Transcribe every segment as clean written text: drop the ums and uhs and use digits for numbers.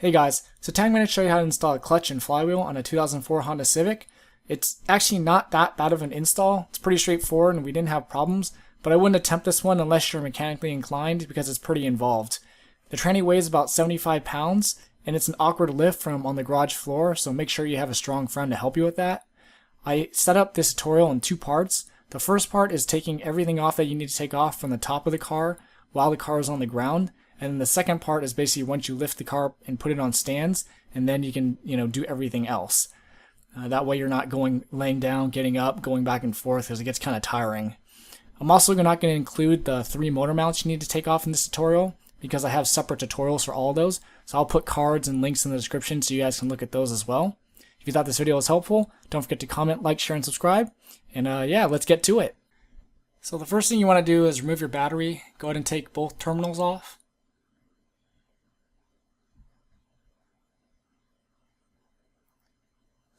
Hey guys, so today I'm going to show you how to install a clutch and flywheel on a 2004 Honda Civic. It's actually not that bad of an install. It's pretty straightforward and we didn't have problems, but I wouldn't attempt this one unless you're mechanically inclined because it's pretty involved. The tranny weighs about 75 pounds and it's an awkward lift from on the garage floor, so make sure you have a strong friend to help you with that. I set up this tutorial in two parts. The first part is taking everything off that you need to take off from the top of the car while the car is on the ground. And then the second part is basically once you lift the car and put it on stands, and then you can, do everything else. That way you're not laying down, getting up, going back and forth because it gets kind of tiring. I'm also not going to include the 3 motor mounts you need to take off in this tutorial because I have separate tutorials for all of those. So I'll put cards and links in the description so you guys can look at those as well. If you thought this video was helpful, don't forget to comment, like, share, and subscribe. And yeah, let's get to it. So the first thing you want to do is remove your battery. Go ahead and take both terminals off.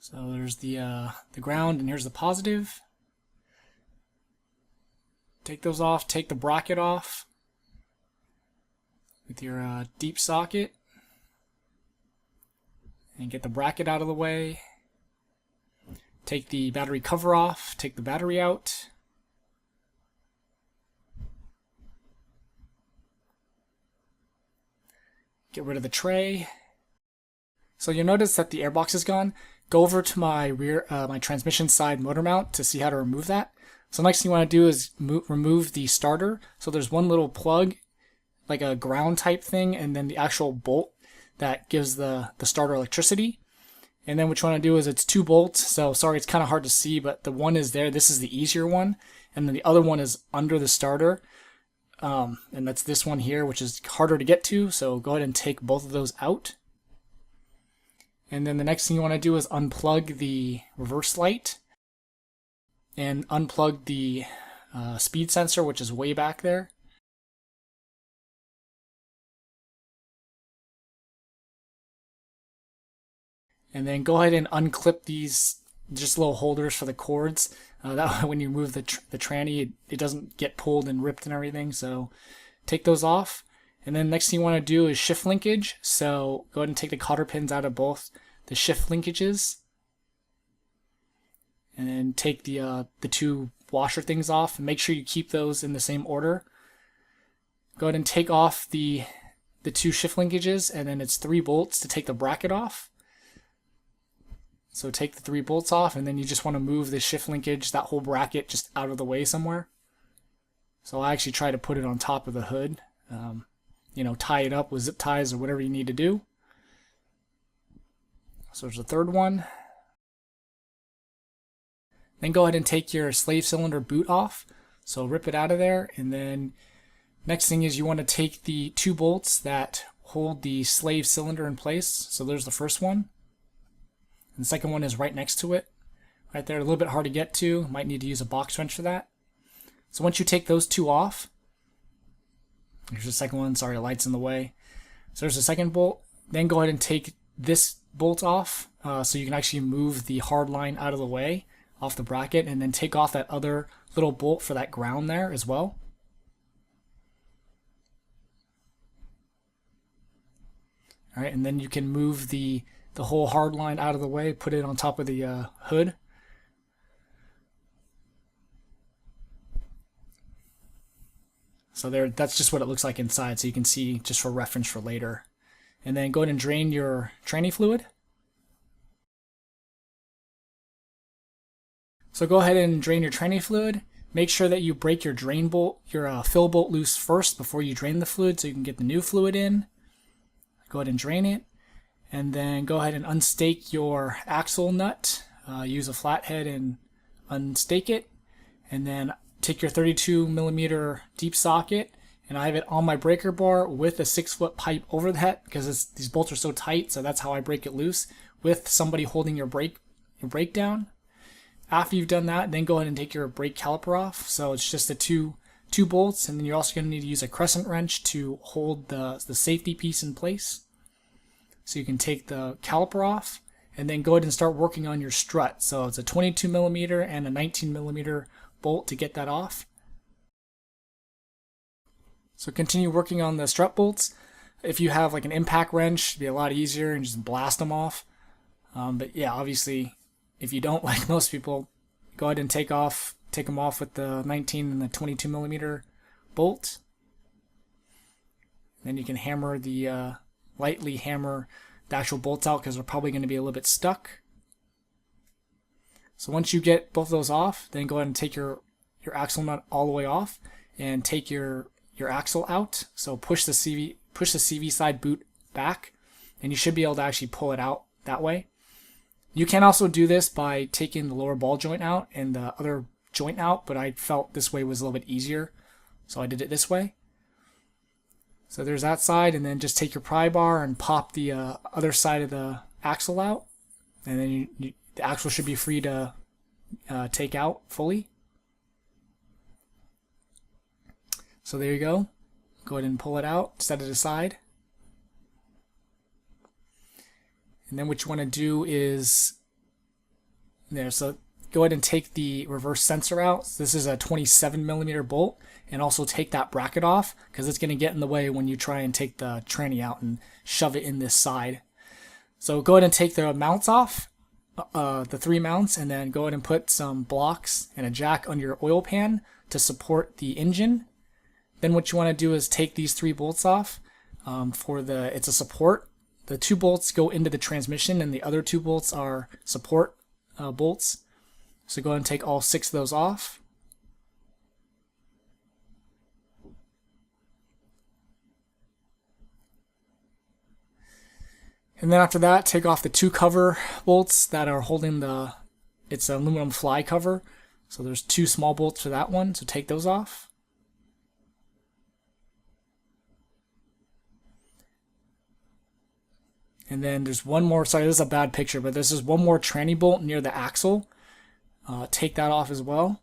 So there's the ground and here's the positive. Take those off, take the bracket off with your deep socket and get the bracket out of the way. Take the battery cover off, take the battery out. Get rid of the tray. So you'll notice that the airbox is gone. Go over to my my transmission side motor mount to see how to remove that. So next thing you want to do is remove the starter. So there's one little plug, like a ground type thing, and then the actual bolt that gives the starter electricity. And then what you want to do is it's 2 bolts. So sorry, it's kind of hard to see, but the one is there. This is the easier one, and then the other one is under the starter. And that's this one here, which is harder to get to. So go ahead and take both of those out. And then the next thing you want to do is unplug the reverse light and unplug the speed sensor, which is way back there. And then go ahead and unclip these just little holders for the cords. That way when you move the tranny, it doesn't get pulled and ripped and everything. So take those off. And then next thing you want to do is shift linkage. So go ahead and take the cotter pins out of both the shift linkages. And then take the 2 washer things off and make sure you keep those in the same order. Go ahead and take off the 2 shift linkages, and then it's 3 bolts to take the bracket off. So take the 3 bolts off, and then you just want to move the shift linkage, that whole bracket, just out of the way somewhere. So I actually try to put it on top of the hood. Tie it up with zip ties or whatever you need to do. So there's the third one. Then go ahead and take your slave cylinder boot off. So rip it out of there, and then next thing is you want to take the 2 bolts that hold the slave cylinder in place. So there's the first one. And the second one is right next to it. Right there, a little bit hard to get to. Might need to use a box wrench for that. So once you take those 2 off, here's the second one. Sorry, the light's in the way. So there's the second bolt. Then go ahead and take this bolt off so you can actually move the hard line out of the way off the bracket, and then take off that other little bolt for that ground there as well. All right, and then you can move the whole hard line out of the way, put it on top of the hood. So there, that's just what it looks like inside, so you can see just for reference for later. And then go ahead and drain your tranny fluid. So go ahead and drain your tranny fluid. Make sure that you break your drain bolt, your fill bolt loose first before you drain the fluid so you can get the new fluid in. Go ahead and drain it. And then go ahead and unstake your axle nut. Use a flathead and unstake it. And then take your 32mm deep socket, and I have it on my breaker bar with a 6-foot pipe over that because these bolts are so tight, so that's how I break it loose, with somebody holding your brake down. After you've done that, then go ahead and take your brake caliper off. So it's just the two bolts, and then you're also going to need to use a crescent wrench to hold the safety piece in place. So you can take the caliper off, and then go ahead and start working on your strut. So it's a 22mm and a 19mm bolt to get that off. So continue working on the strut bolts. If you have like an impact wrench, it'd be a lot easier and just blast them off. But yeah, obviously, if you don't, like most people, go ahead and take them off with the 19 and the 22 millimeter bolt. Then you can lightly hammer the actual bolts out because they're probably going to be a little bit stuck. So once you get both of those off, then go ahead and take your axle nut all the way off and take your axle out. So push the CV side boot back, and you should be able to actually pull it out that way. You can also do this by taking the lower ball joint out and the other joint out, but I felt this way was a little bit easier, so I did it this way. So there's that side, and then just take your pry bar and pop the other side of the axle out, and then the axle should be free to take out fully. So there you go. Go ahead and pull it out, set it aside. And then what you want to do is so go ahead and take the reverse sensor out. So this is a 27 millimeter bolt, and also take that bracket off because it's going to get in the way when you try and take the tranny out and shove it in this side. So go ahead and take the mounts off, the 3 mounts, and then go ahead and put some blocks and a jack under your oil pan to support the engine. Then what you want to do is take these 3 bolts off. It's a support. The 2 bolts go into the transmission, and the other 2 bolts are support bolts. So go ahead and take all 6 of those off. And then after that, take off the 2 cover bolts that are holding it's an aluminum fly cover. So there's 2 small bolts for that one, so take those off. And then there's one more, sorry, this is a bad picture, but this is one more tranny bolt near the axle. Take that off as well.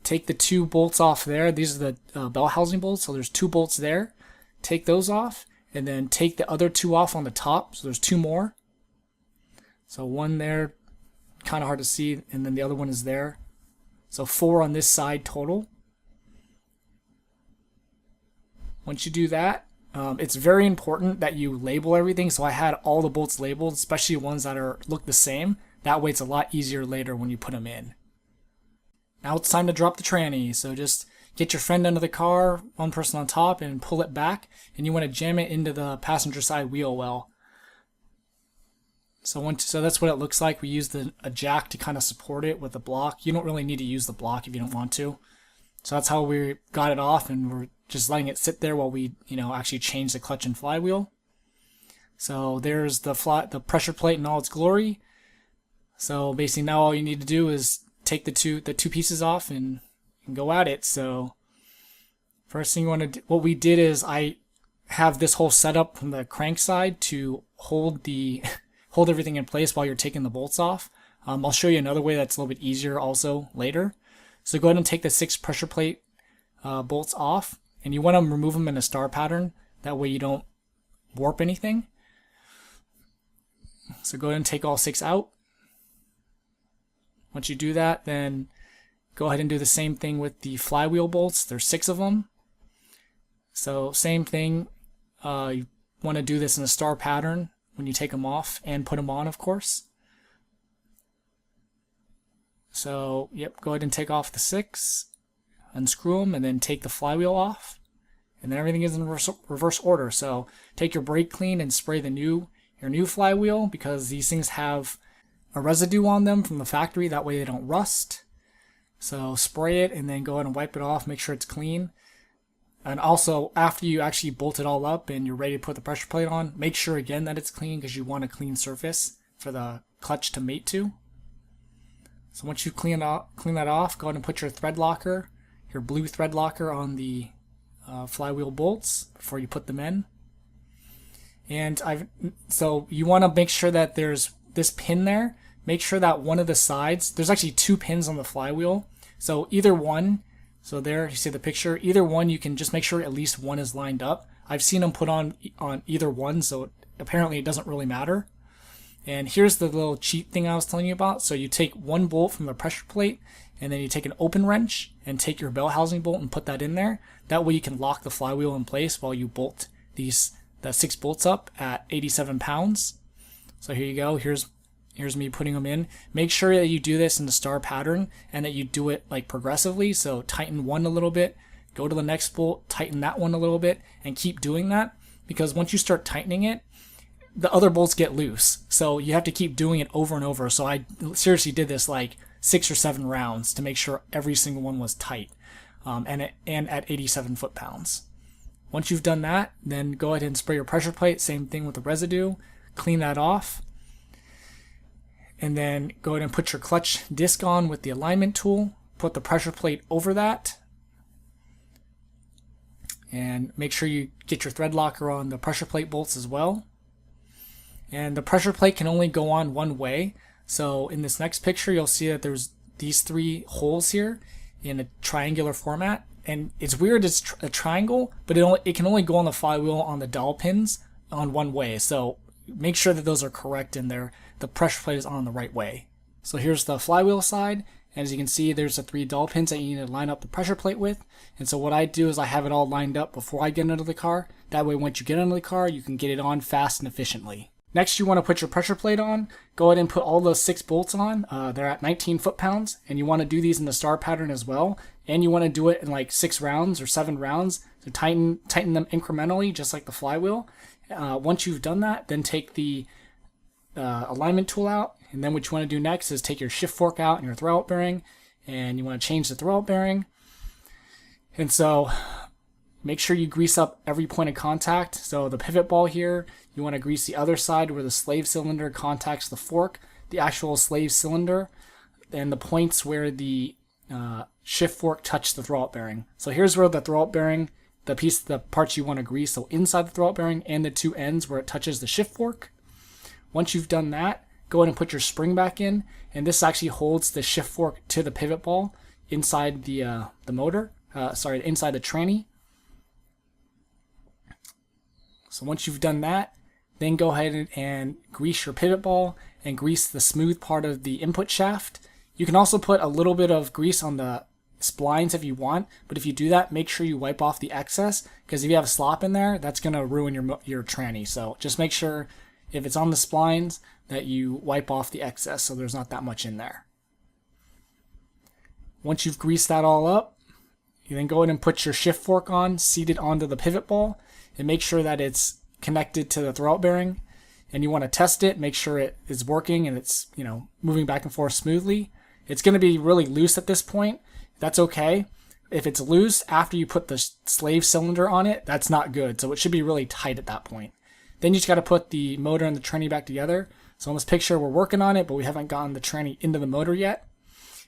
Take the 2 bolts off there. These are the bell housing bolts, so there's 2 bolts there. Take those off, and then take the other 2 off on the top, so there's 2 more. So one there, kind of hard to see, and then the other one is there. So 4 on this side total. Once you do that, it's very important that you label everything. So I had all the bolts labeled, especially ones that look the same. That way it's a lot easier later when you put them in. Now it's time to drop the tranny. So just get your friend under the car, one person on top, and pull it back. And you want to jam it into the passenger side wheel well. So that's what it looks like. We used a jack to kind of support it with a block. You don't really need to use the block if you don't want to. So that's how we got it off, and we're just letting it sit there while we, actually change the clutch and flywheel. So there's the pressure plate in all its glory. So basically now all you need to do is take the two pieces off and go at it. So first thing you want to do, what we did is I have this whole setup from the crank side to hold everything in place while you're taking the bolts off. I'll show you another way that's a little bit easier also later. So go ahead and take the 6 pressure plate bolts off, and you want to remove them in a star pattern. That way you don't warp anything. So go ahead and take all 6 out. Once you do that, then go ahead and do the same thing with the flywheel bolts. There's 6 of them. So same thing. You want to do this in a star pattern when you take them off and put them on, of course. So, go ahead and take off the 6, unscrew them, and then take the flywheel off. And then everything is in reverse order. So take your brake clean and spray your new flywheel, because these things have a residue on them from the factory. That way they don't rust. So spray it and then go ahead and wipe it off. Make sure it's clean. And also, after you actually bolt it all up and you're ready to put the pressure plate on, make sure again that it's clean, because you want a clean surface for the clutch to mate to. So once you clean that off, go ahead and put your thread locker, your blue thread locker, on the flywheel bolts before you put them in. And so you want to make sure that there's this pin there. Make sure that one of the sides, there's actually 2 pins on the flywheel. So either one, so there you see the picture, either one, you can just make sure at least one is lined up. I've seen them put on either one, so apparently it doesn't really matter. And here's the little cheat thing I was telling you about. So you take 1 bolt from the pressure plate, and then you take an open wrench and take your bell housing bolt and put that in there. That way you can lock the flywheel in place while you bolt the 6 bolts up at 87 pounds. So here you go. Here's me putting them in. Make sure that you do this in the star pattern and that you do it like progressively. So tighten one a little bit, go to the next bolt, tighten that one a little bit, and keep doing that, because once you start tightening it, the other bolts get loose. So you have to keep doing it over and over. So I seriously did this like 6 or 7 rounds to make sure every single one was tight, and at 87 foot-pounds. Once you've done that, then go ahead and spray your pressure plate. Same thing with the residue. Clean that off. And then go ahead and put your clutch disc on with the alignment tool. Put the pressure plate over that. And make sure you get your thread locker on the pressure plate bolts as well. And the pressure plate can only go on one way. So in this next picture, you'll see that there's these 3 holes here in a triangular format. And it's weird, it's a triangle, but it can only go on the flywheel on the dowel pins on one way. So make sure that those are correct and the pressure plate is on the right way. So here's the flywheel side. And as you can see, there's the 3 dowel pins that you need to line up the pressure plate with. And so what I do is I have it all lined up before I get into the car. That way, once you get into the car, you can get it on fast and efficiently. Next, you want to put your pressure plate on. Go ahead and put all those 6 bolts on. They're at 19 foot-pounds, and you want to do these in the star pattern as well. And you want to do it in like 6 rounds or 7 rounds. So tighten them incrementally, just like the flywheel. Once you've done that, then take the alignment tool out. And then what you want to do next is take your shift fork out and your throwout bearing, and you want to change the throwout bearing. And so make sure you grease up every point of contact. So the pivot ball here, you want to grease the other side where the slave cylinder contacts the fork, the actual slave cylinder, and the points where the shift fork touch the throwout bearing. So here's where the throwout bearing, the parts you want to grease, so inside the throwout bearing and the 2 ends where it touches the shift fork. Once you've done that, go ahead and put your spring back in, and this actually holds the shift fork to the pivot ball inside the motor, inside the tranny. So once you've done that, then go ahead and grease your pivot ball and grease the smooth part of the input shaft. You can also put a little bit of grease on the splines if you want, but if you do that, make sure you wipe off the excess, because if you have slop in there, that's going to ruin your tranny. So just make sure if it's on the splines that you wipe off the excess so there's not that much in there. Once you've greased that all up, you then go ahead and put your shift fork on, seat it onto the pivot ball, and make sure that it's connected to the throwout bearing. And you want to test it, make sure it is working and it's, moving back and forth smoothly. It's going to be really loose at this point. That's okay. If it's loose after you put the slave cylinder on it, that's not good. So it should be really tight at that point. Then you just got to put the motor and the tranny back together. So in this picture, we're working on it, but we haven't gotten the tranny into the motor yet.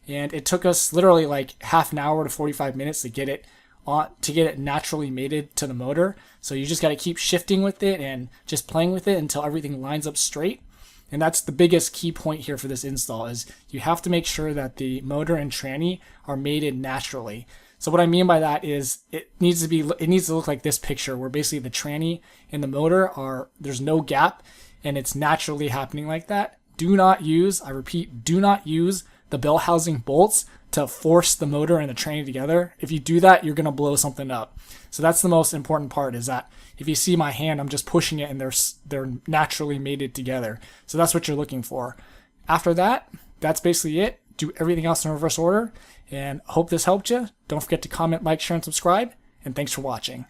And it took us literally like half an hour to 45 minutes to get it naturally mated to the motor. So you just got to keep shifting with it and just playing with it until everything lines up straight. And that's the biggest key point here for this install, is you have to make sure that the motor and tranny are mated naturally. So what I mean by that is it needs to look like this picture, where basically the tranny and the motor there's no gap and it's naturally happening like that. I repeat, do not use the bell housing bolts to force the motor and the tranny together. If you do that, you're going to blow something up. So that's the most important part, is that if you see my hand, I'm just pushing it and they're naturally mated together. So that's what you're looking for. After that, that's basically it. Do everything else in reverse order, and hope this helped you. Don't forget to comment, like, share, and subscribe, and thanks for watching.